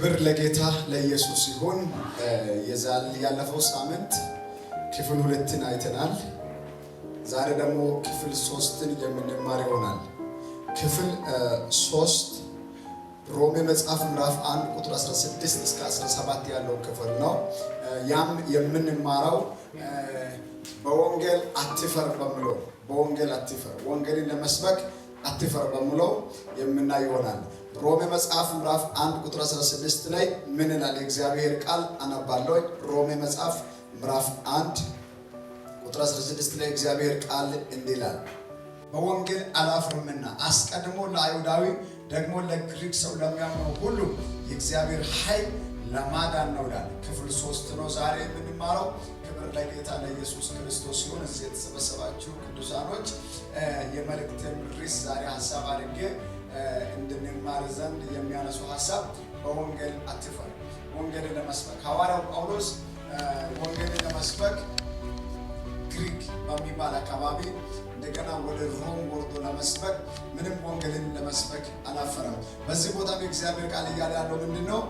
ክብር ለጌታ ለኢየሱስ ይሁን። ያለፈው ሳምንት ክፍል 2ን አይተናል። ዛሬ ደግሞ ክፍል 3ን የምንማር ይሆናል። ክፍል 3 ሮሜ መጽሐፍ ምዕራፍ 1 ቁጥር 16 እስከ 17 ያለው ክፍል ነው። ያም የምንማረው በወንጌል አትፈር በሚለው በወንጌል አትፈር ወንጌልን ለመስበክ አትፈር በሚለው የምናይ ይሆናል። ሮሜ መጽሐፍ ምዕራፍ 1 ቁጥር 16 ላይ ምን ይላል? የእግዚአብሔር ቃል አነባለሁ። ሮሜ መጽሐፍ ምዕራፍ 1 ቁጥር 16 ላይ እግዚአብሔር ቃል እንዲህ ይላል፣ በወንጌል አላፍርምና አስቀድሞ ለአይሁዳዊ ደግሞ ለግሪክ ሰው ለሚያምነው ሁሉ የእግዚአብሔር ኃይል ለማዳን ነው ይላል። ክፍል 3 ነው ዛሬ የምንማረው። ክብር ለጌታ ለኢየሱስ ክርስቶስ ይሁን። እዚህ የተሰበሰባችሁ ቅዱሳኖች የመልእክቴን ርዕስ ዛሬ ሐሳብ አድርጌ እንድንማር ዘንድ የሚያነሱ ሐሳብ በወንጌል አትፈር፣ ወንጌልን ለመስበክ ሐዋርያው ጳውሎስ ወንጌልን ለመስበክ ግሪክ በሚባል አካባቢ እንደገና ወደ ሮም ወርዶ ለመስበክ ምንም ወንጌልን ለመስበክ አላፈረም። በዚህ ቦታ የእግዚአብሔር ቃል እያለ ያለው ምንድን ነው?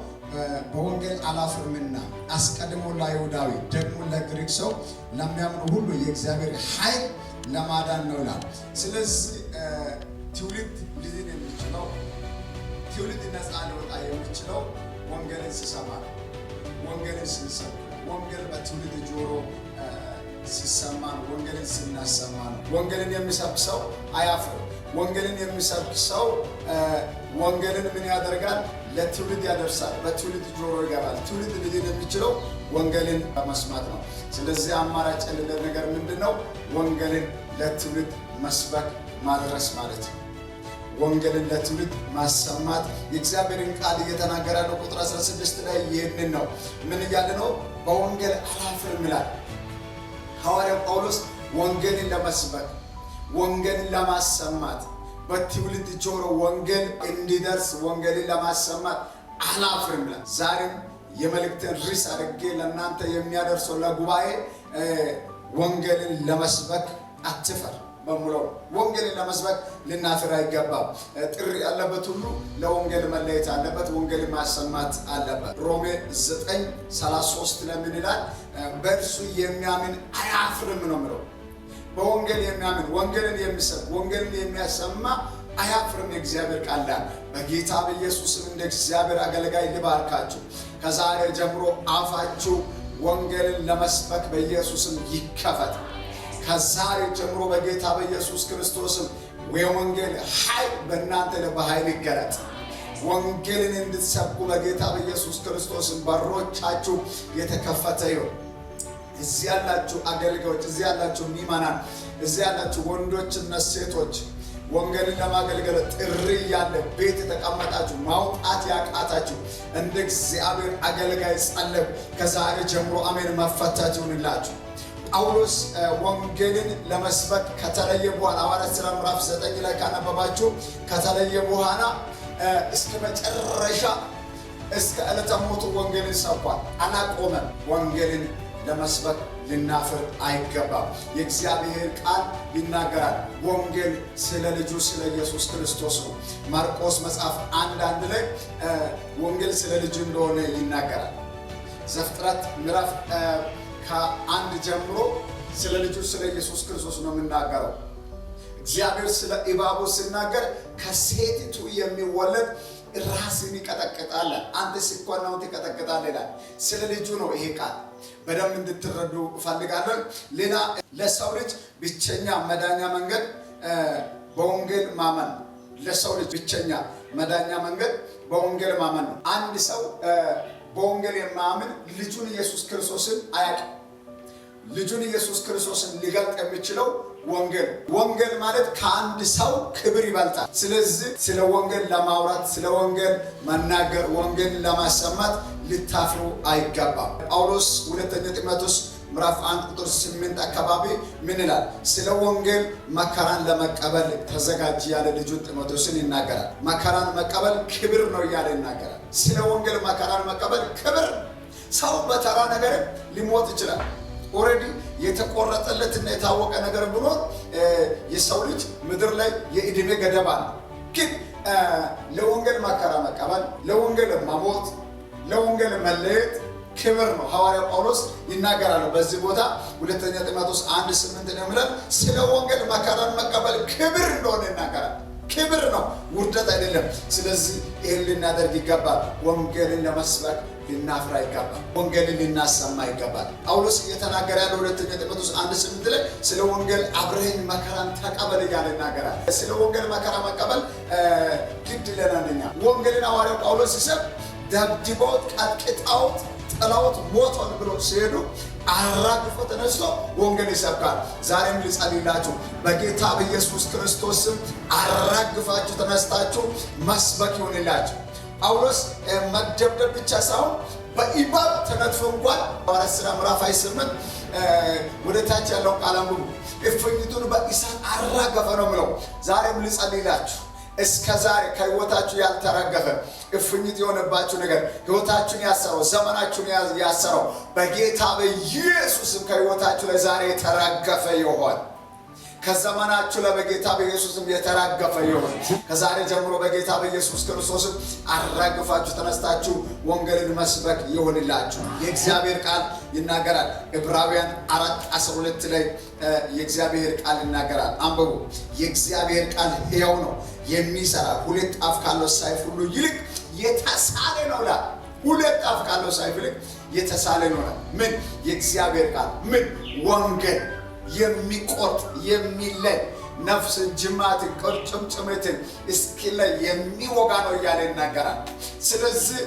በወንጌል አላፍርምና አስቀድሞ ለአይሁዳዊ ደግሞ ለግሪክ ሰው ለሚያምኑ ሁሉ የእግዚአብሔር ኃይል ለማዳን ነው ይላል። ስለዚህ ትውልድ ሊድን የሚችለው ትውልድ ነፃ ሊወጣ የሚችለው ወንጌልን ሲሰማ ነው። ወንጌልን ስንሰማ፣ ወንጌል በትውልድ ጆሮ ሲሰማ ነው። ወንጌልን ስናሰማ ነው። ወንጌልን የሚሰብክ ሰው አያፍርም። ወንጌልን የሚሰብክ ሰው ወንጌልን ምን ያደርጋል? ለትውልድ ያደርሳል። በትውልድ ጆሮ ይገባል። ትውልድ ሊድን የሚችለው ወንጌልን በመስማት ነው። ስለዚህ አማራጭ የሌለ ነገር ምንድነው? ወንጌልን ለትውልድ መስበክ ማድረስ ማለት ነው። ወንጌልን ለትውልድ ማሰማት የእግዚአብሔርን ቃል እየተናገረ ያለው ቁጥር 16 ላይ ይህንን ነው። ምን እያለ ነው? በወንጌል አላፍርም ይላል ሐዋርያው ጳውሎስ። ወንጌልን ለመስበክ ወንጌልን ለማሰማት በትውልድ ጆሮ ወንጌል እንዲደርስ ወንጌልን ለማሰማት አላፍርም ይላል። ዛሬም የመልእክትን ርዕስ አድርጌ ለእናንተ የሚያደርሰው ለጉባኤ ወንጌልን ለመስበክ አትፈር በሙለው። ወንጌልን ለመስበክ ልናፍር አይገባም። ጥሪ ያለበት ሁሉ ለወንጌል መለየት አለበት። ወንጌል ማሰማት አለበት። ሮሜ 9:33 ለምን ይላል? በእርሱ የሚያምን አያፍርም ነው የሚለው። በወንጌል የሚያምን ወንጌልን የሚሰብክ ወንጌልን የሚያሰማ አያፍርም። የእግዚአብሔር ቃል በጌታ በኢየሱስም እንደ እግዚአብሔር አገልጋይ ልባርካችሁ። ከዛሬ ጀምሮ አፋችሁ ወንጌልን ለመስበክ በኢየሱስም ይከፈት። ከዛሬ ጀምሮ በጌታ በኢየሱስ ክርስቶስም የወንጌል ኃይል በእናንተ በኃይል ይገለጥ። ወንጌልን እንድትሰብኩ በጌታ በኢየሱስ ክርስቶስም በሮቻችሁ የተከፈተ ይሁን። እዚህ ያላችሁ አገልጋዮች፣ እዚህ ያላችሁ ምዕመናን፣ እዚህ ያላችሁ ወንዶችና ሴቶች ወንጌልን ለማገልገል ጥሪ ያለ ቤት የተቀመጣችሁ ማውጣት ያቃታችሁ እንደ እግዚአብሔር አገልጋይ ጸለይ። ከዛሬ ጀምሮ አሜን መፈታት ይሁንላችሁ። ጳውሎስ ወንጌልን ለመስበክ ከተለየ በኋላ ሐዋርያት ሥራ ምዕራፍ 9 ላይ ካነበባችሁ ከተለየ በኋላ እስከ መጨረሻ እስከ ዕለተ ሞቱ ወንጌልን ሰብኳል። አላቆመም። ወንጌልን ለመስበክ ልናፍር አይገባም። የእግዚአብሔር ቃል ይናገራል። ወንጌል ስለ ልጁ ስለ ኢየሱስ ክርስቶስ ነው። ማርቆስ መጽሐፍ 1:1 ላይ ወንጌል ስለ ልጁ እንደሆነ ይናገራል። ዘፍጥረት ምዕራፍ ከ1 ጀምሮ ስለ ልጁ ስለ ኢየሱስ ክርስቶስ ነው የምናገረው። እግዚአብሔር ስለ እባቡ ሲናገር ከሴቲቱ የሚወለድ ራስን ይቀጠቅጣል፣ አንተ ሲኮናው ትቀጠቅጣለህ ይላል። ስለ ልጁ ነው ይሄ ቃል። በደንብ እንድትረዱ እፈልጋለሁ። ሌላ ለሰው ልጅ ብቸኛ መዳኛ መንገድ በወንጌል ማመን። ለሰው ልጅ ብቸኛ መዳኛ መንገድ በወንጌል ማመን ነው። አንድ ሰው በወንጌል የማያምን ልጁን ኢየሱስ ክርስቶስን አያውቅም። ልጁን ኢየሱስ ክርስቶስን ሊገልጥ የሚችለው ወንጌል ማለት ከአንድ ሰው ክብር ይበልጣል። ስለዚህ ስለ ወንጌል ለማውራት ስለ ወንጌል መናገር ወንጌል ለማሰማት ልታፍሩ አይገባም። ጳውሎስ 2 ጢሞቴዎስ ምዕራፍ 1 ቁጥር 8 አካባቢ ምን ይላል? ስለ ወንጌል መከራን ለመቀበል ተዘጋጅ ያለ ልጁ ጢሞቴዎስን ይናገራል። መከራን መቀበል ክብር ነው እያለ ይናገራል። ስለ ወንጌል መከራን መቀበል ክብር። ሰው በተራ ነገር ሊሞት ይችላል። ኦሬዲ የተቆረጠለትና የታወቀ ነገር ብኖር የሰው ልጅ ምድር ላይ የዕድሜ ገደብ አለ። ግን ለወንጌል መከራ መቀበል ለወንጌል መሞት ለወንጌል መለየት ክብር ነው። ሐዋርያው ጳውሎስ ይናገራል በዚህ ቦታ ሁለተኛ ጢሞቴዎስ 1:8 ነው የሚለው ስለ ወንጌል መከራን መቀበል ክብር እንደሆነ ይናገራል። ክብር ነው፣ ውርደት አይደለም። ስለዚህ ይህን ልናደርግ ይገባል። ወንጌልን ለመስበክ ልናፍራ ይገባል። ወንጌልን ልናሰማ ይገባል። ጳውሎስ እየተናገረ ያለው ሁለተኛ ጢሞቴዎስ 1:8 ላይ ስለ ወንጌል አብረኸኝ መከራን ተቀበል እያለ ይናገራል። ስለ ወንጌል መከራ መቀበል ግድ ይለናልና ወንጌልን ሐዋርያው ጳውሎስ ሲሰብክ ደብድበውት ቀጥቅጠውት ጥለውት ሞቷል ብሎ ሲሄዱ አራግፎ ተነስቶ ወንጌል ይሰብካል። ዛሬም ልጸልይላችሁ በጌታ በኢየሱስ ክርስቶስ ስም አራግፋችሁ ተነስታችሁ መስበክ ይሁንላችሁ። ጳውሎስ መደብደብ ብቻ ሳይሆን በኢባብ ተነጥፎ እንኳን ሐዋርያት ሥራ ምዕራፍ 28 ወደ ታች ያለው ቃል አንብቡ። እፉኝቱን በእሳት አራገፈ ነው የሚለው። ዛሬም ልጸልይላችሁ እስከ ዛሬ ከህይወታችሁ ያልተራገፈ እፉኝት የሆነባችሁ ነገር ህይወታችሁን ያሰረው ዘመናችሁን ያሰረው በጌታ በኢየሱስም ከህይወታችሁ ላይ ዛሬ የተራገፈ ይሆን። ከዘመናችሁ ላይ በጌታ በኢየሱስም የተራገፈ ይሆን። ከዛሬ ጀምሮ በጌታ በኢየሱስ ክርስቶስም አራግፋችሁ ተነስታችሁ ወንጌልን መስበክ ይሆንላችሁ። የእግዚአብሔር ቃል ይናገራል። ዕብራውያን 4:12 ላይ የእግዚአብሔር ቃል ይናገራል። አንብቡ። የእግዚአብሔር ቃል ሕያው ነው፣ የሚሰራ ሁለት አፍ ካለው ሰይፍ ሁሉ ይልቅ የተሳለ ነው። ሁለት አፍ ካለው ሰይፍ ይልቅ የተሳለ ነው። ምን? የእግዚአብሔር ቃል ምን? ወንጌል የሚቆርጥ የሚለይ ነፍስን፣ ጅማትን፣ ቁርጭምጭሚትን እስኪለይ የሚወጋ ነው እያለ ይናገራል። ስለዚህ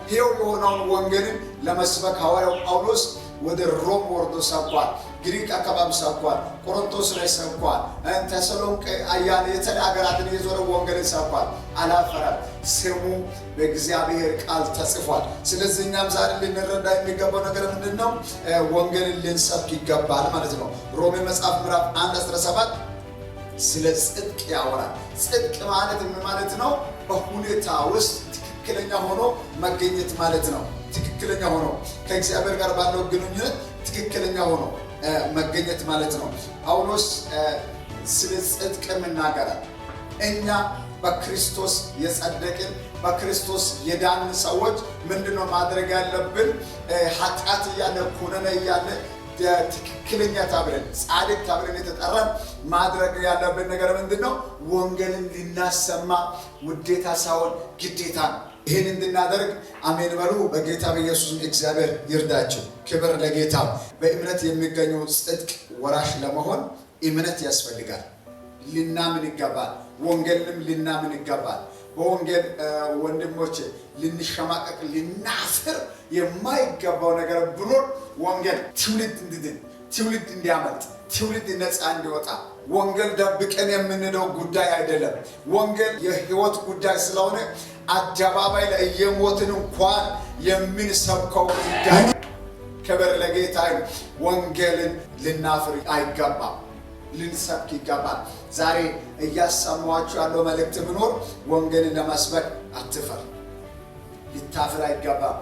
ሕያው የሆነውን ወንጌልን ለመስበክ ሐዋርያው ጳውሎስ ወደ ሮም ወርዶ ሰብኳል። ግሪክ አካባቢ ሰብኳል። ቆሮንቶስ ላይ ሰብኳል። ተሰሎንቄ አያሌ የተለያዩ ሀገራትን የዞረ ወንጌልን ሰብኳል። አላፈረም። ስሙ በእግዚአብሔር ቃል ተጽፏል። ስለዚህ እኛም ዛሬ ልንረዳ የሚገባው ነገር ምንድን ነው? ወንጌልን ልንሰብክ ይገባል ማለት ነው። ሮሜ መጽሐፍ ምዕራፍ 1:17 ስለ ጽድቅ ያወራል። ጽድቅ ማለት ምን ማለት ነው? በሁኔታ ውስጥ ትክክለኛ ሆኖ መገኘት ማለት ነው። ትክክለኛ ሆኖ ከእግዚአብሔር ጋር ባለው ግንኙነት ትክክለኛ ሆኖ መገኘት ማለት ነው። ጳውሎስ ስለ ጽድቅ ይናገራል። እኛ በክርስቶስ የጸደቅን በክርስቶስ የዳንን ሰዎች ምንድነው ማድረግ ያለብን? ኃጢአት እያለ ኩነኔ እያለ ትክክለኛ ተብለን ጻድቅ ተብለን የተጠራን ማድረግ ያለብን ነገር ምንድነው? ወንጌልን ልናሰማ ውዴታ ሳይሆን ግዴታ ነው። ይህን እንድናደርግ አሜን በሉ። በጌታ በኢየሱስ እግዚአብሔር ይርዳችሁ። ክብር ለጌታ። በእምነት የሚገኘው ጽድቅ ወራሽ ለመሆን እምነት ያስፈልጋል። ልናምን ይገባል። ወንጌልንም ልናምን ይገባል። በወንጌል ወንድሞቼ ልንሸማቀቅ ልናፍር የማይገባው ነገር ብኖር ወንጌል ትውልድ እንድድን፣ ትውልድ እንዲያመልጥ፣ ትውልድ ነፃ እንዲወጣ። ወንጌል ደብቀን የምንለው ጉዳይ አይደለም። ወንጌል የህይወት ጉዳይ ስለሆነ አደባባይ ላይ እየሞትን እንኳን የምንሰብከው ጉዳይ። ክብር ለጌታ። ወንጌልን ልናፍር አይገባም፣ ልንሰብክ ይገባል። ዛሬ እያሰማኋችሁ ያለው መልእክት ብኖር ወንጌልን ለመስበክ አትፈር፣ ልታፍር አይገባም።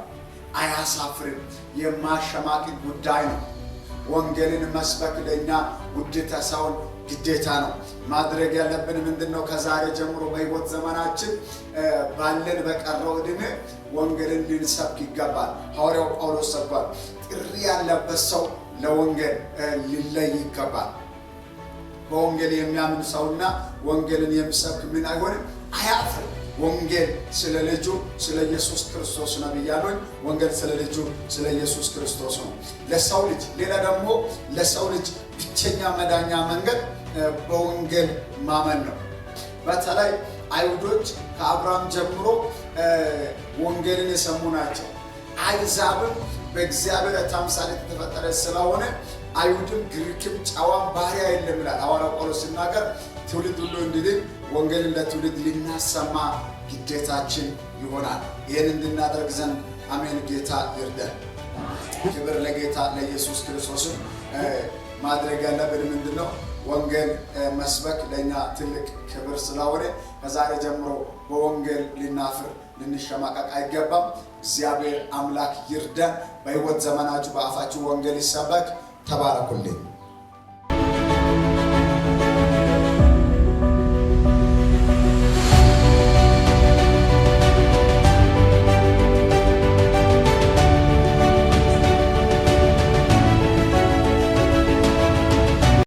አያሳፍርም። የማሸማቅቅ ጉዳይ ነው። ወንጌልን መስበክ ለእኛ ውዴታ ሳይሆን ግዴታ ነው። ማድረግ ያለብን ምንድነው? ከዛሬ ጀምሮ በህይወት ዘመናችን ባለን በቀረው ዕድሜ ወንጌልን ልንሰብክ ይገባል። ሐዋርያው ጳውሎስ ሰብኳል። ጥሪ ያለበት ሰው ለወንጌል ሊለይ ይገባል። በወንጌል የሚያምን ሰውና ወንጌልን የሚሰብክ ምን አይሆንም? አያፍርም። ወንጌል ስለ ልጁ ስለ ኢየሱስ ክርስቶስ ነው ብያለሁ። ወንጌል ስለ ልጁ ስለ ኢየሱስ ክርስቶስ ነው። ለሰው ልጅ ሌላ ደግሞ ለሰው ልጅ ብቸኛ መዳኛ መንገድ በወንጌል ማመን ነው። በተለይ አይሁዶች ከአብርሃም ጀምሮ ወንጌልን የሰሙ ናቸው። አሕዛብም በእግዚአብሔር አምሳል የተፈጠረ ስለሆነ አይሁድም ግሪክም ጨዋም ባሪያ የለም ይላል ሐዋርያው ጳውሎስ ሲናገር። ትውልድ ሁሉ እንዲድን ወንጌልን ለትውልድ ልናሰማ ግዴታችን ይሆናል። ይህን እንድናደርግ ዘንድ አሜን። ጌታ ይርዳን። ክብር ለጌታ ለኢየሱስ ክርስቶስ። ማድረግ ያለብን ምንድነው? ወንጌል መስበክ ለእኛ ትልቅ ክብር ስለሆነ ከዛሬ ጀምሮ በወንጌል ልናፍር ልንሸማቀቅ አይገባም። እግዚአብሔር አምላክ ይርዳን። በሕይወት ዘመናችሁ በአፋችሁ ወንጌል ይሰበክ። ተባረኩልኝ።